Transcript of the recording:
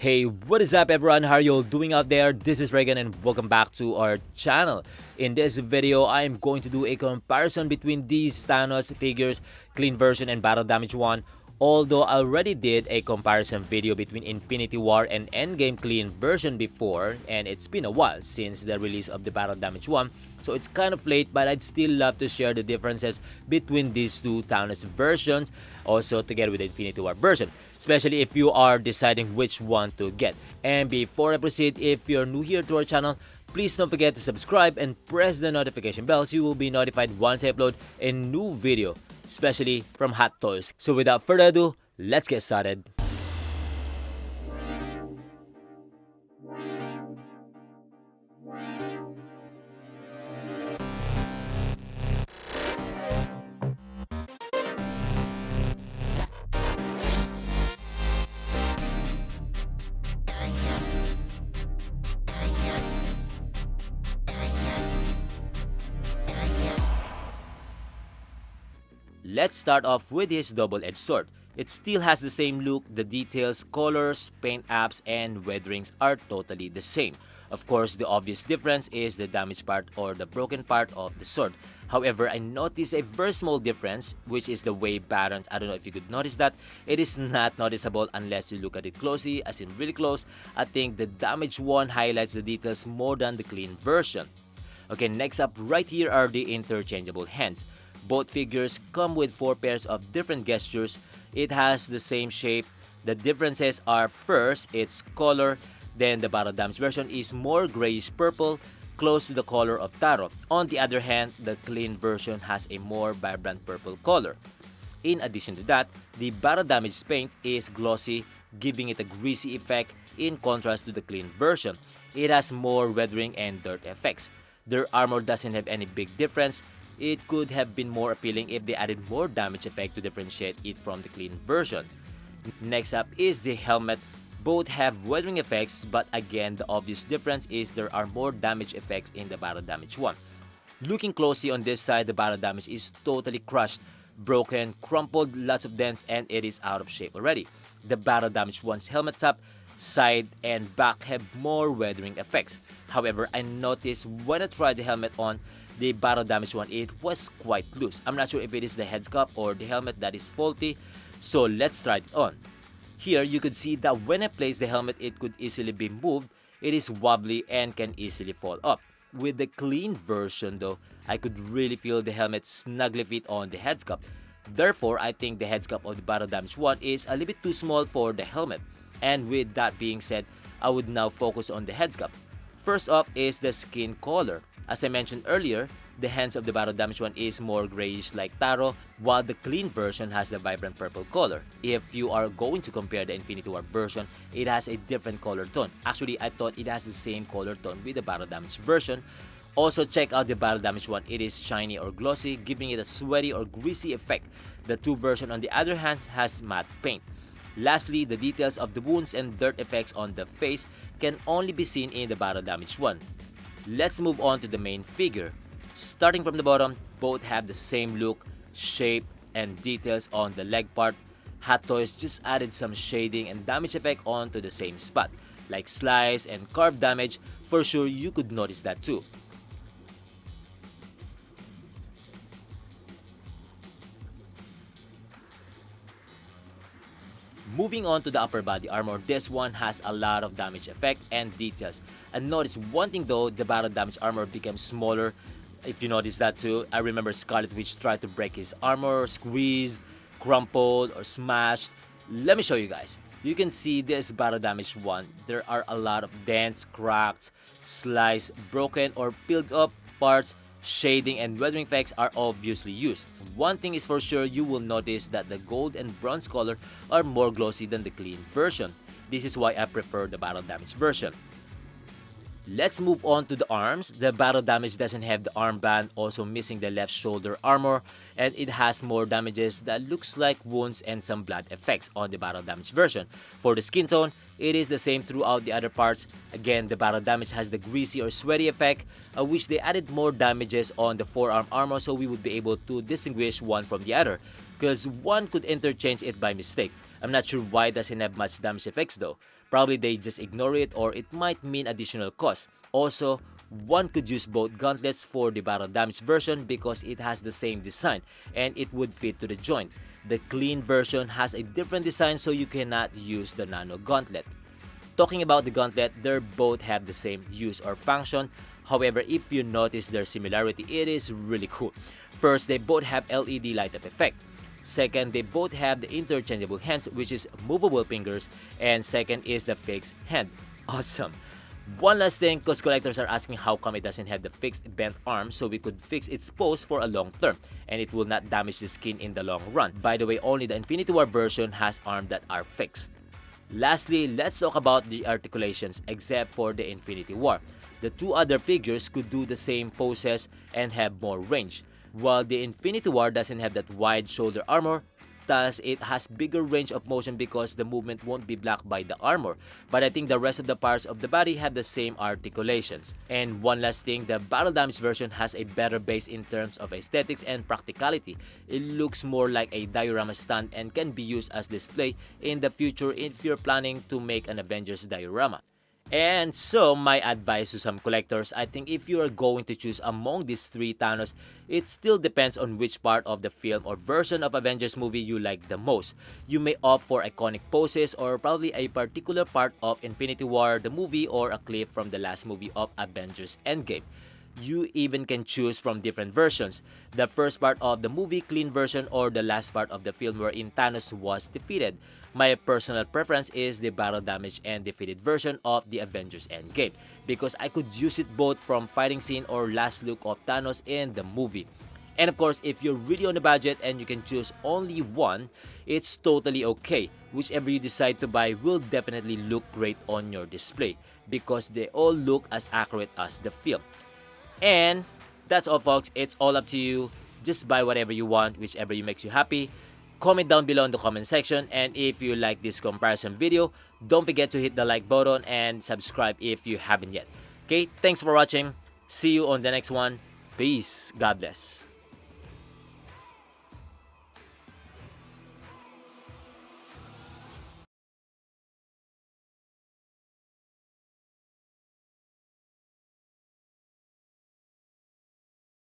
Hey, what is up everyone? How are you all doing out there? This is Reagan and welcome back to our channel. In this video, I am going to do a comparison between these THANOS figures, clean version and battle damage 1. Although I already did a comparison video between Infinity War and Endgame clean version before, and it's been a while since the release of the battle damage 1. So it's kind of late, but I'd still love to share the differences between these two THANOS versions, also together with the Infinity War version, especially if you are deciding which one to get. And before I proceed, if you're new here to our channel, please don't forget to subscribe and press the notification bell so you will be notified once I upload a new video, especially from Hot Toys. So without further ado, let's get started. Let's start off with his double-edged sword. It still has the same look, the details, colors, paint apps, and weatherings are totally the same. Of course, the obvious difference is the damaged part or the broken part of the sword. However, I noticed a very small difference, which is the wave patterns. I don't know if you could notice that. It is not noticeable unless you look at it closely, as in really close. I think the damaged one highlights the details more than the clean version. Okay, next up right here are the interchangeable hands. Both figures come with 4 pairs of different gestures. It has the same shape. The differences are first, its color. Then the battle damage version is more grayish purple, close to the color of Taro. On the other hand, the clean version has a more vibrant purple color. In addition to that, the battle damage paint is glossy, giving it a greasy effect in contrast to the clean version. It has more weathering and dirt effects. Their armor doesn't have any big difference. It could have been more appealing if they added more damage effect to differentiate it from the clean version. Next up is the helmet. Both have weathering effects, but again the obvious difference is there are more damage effects in the battle damage 1. Looking closely on this side, the battle damage is totally crushed, broken, crumpled, lots of dents, and it is out of shape already. The battle damage 1's helmet top, side, and back have more weathering effects. However, I noticed when I tried the helmet on, the battle damage 1, it was quite loose. I'm not sure if it is the headscape or the helmet that is faulty, so let's try it on. Here you could see that when I place the helmet, it could easily be moved. It is wobbly and can easily fall up. With the clean version though, I could really feel the helmet snugly fit on the headscape. Therefore, I think the headscape of the battle damage 1 is a little bit too small for the helmet. And with that being said, I would now focus on the headscape. First off is the skin color. As I mentioned earlier, the hands of the battle damage 1 is more grayish like Taro, while the clean version has the vibrant purple color. If you are going to compare the Infinity War version, it has a different color tone. Actually, I thought it has the same color tone with the battle damage version. Also, check out the battle damage 1. It is shiny or glossy, giving it a sweaty or greasy effect. The 2 version on the other hand has matte paint. Lastly, the details of the wounds and dirt effects on the face can only be seen in the battle damage 1. Let's move on to the main figure. Starting from the bottom, both have the same look, shape, and details on the leg part. Hot Toys just added some shading and damage effect onto the same spot, like slice and carve damage. For sure, you could notice that too. Moving on to the upper body armor, this one has a lot of damage effect and details. And notice one thing though, the battle damage armor became smaller. If you notice that too, I remember Scarlet Witch tried to break his armor, squeezed, crumpled, or smashed. Let me show you guys. You can see this battle damage 1. There are a lot of dents, cracks, sliced, broken, or peeled up parts. Shading and weathering effects are obviously used. One thing is for sure, you will notice that the gold and bronze color are more glossy than the clean version. This is why I prefer the battle damage version. Let's move on to the arms. The battle damage doesn't have the armband, also missing the left shoulder armor, and it has more damages that looks like wounds and some blood effects on the battle damage version. For the skin tone, it is the same throughout the other parts. Again, the battle damage has the greasy or sweaty effect, which they added more damages on the forearm armor so we would be able to distinguish one from the other, because one could interchange it by mistake. I'm not sure why it doesn't have much damage effects though. Probably they just ignore it, or it might mean additional cost. Also, one could use both gauntlets for the battle damage version because it has the same design and it would fit to the joint. The clean version has a different design, so you cannot use the nano gauntlet. Talking about the gauntlet, they both have the same use or function. However, if you notice their similarity, it is really cool. First, they both have LED light up effect. Second, they both have the interchangeable hands, which is movable fingers. And second is the fixed hand. Awesome. One last thing, cause collectors are asking how come it doesn't have the fixed bent arm, so we could fix its pose for a long term and it will not damage the skin in the long run. By the way, only the Infinity War version has arms that are fixed. Lastly, let's talk about the articulations except for the Infinity War. The two other figures could do the same poses and have more range, while the Infinity War doesn't have that wide shoulder armor. Thus, it has bigger range of motion because the movement won't be blocked by the armor. But I think the rest of the parts of the body have the same articulations. And one last thing, the battle damage version has a better base in terms of aesthetics and practicality. It looks more like a diorama stand and can be used as display in the future if you're planning to make an Avengers diorama. And so, my advice to some collectors, I think if you are going to choose among these three Thanos, it still depends on which part of the film or version of Avengers movie you like the most. You may opt for iconic poses or probably a particular part of Infinity War, the movie, or a clip from the last movie of Avengers Endgame. You even can choose from different versions. The first part of the movie clean version or the last part of the film wherein Thanos was defeated. My personal preference is the battle damage and defeated version of the Avengers Endgame because I could use it both from fighting scene or last look of Thanos in the movie. And of course, if you're really on a budget and you can choose only one, it's totally okay. Whichever you decide to buy will definitely look great on your display because they all look as accurate as the film. And that's all folks, it's all up to you. Just buy whatever you want, whichever makes you happy. Comment down below in the comment section, and if you like this comparison video, don't forget to hit the like button and subscribe if you haven't yet. Okay, thanks for watching. See you on the next one. Peace. God bless.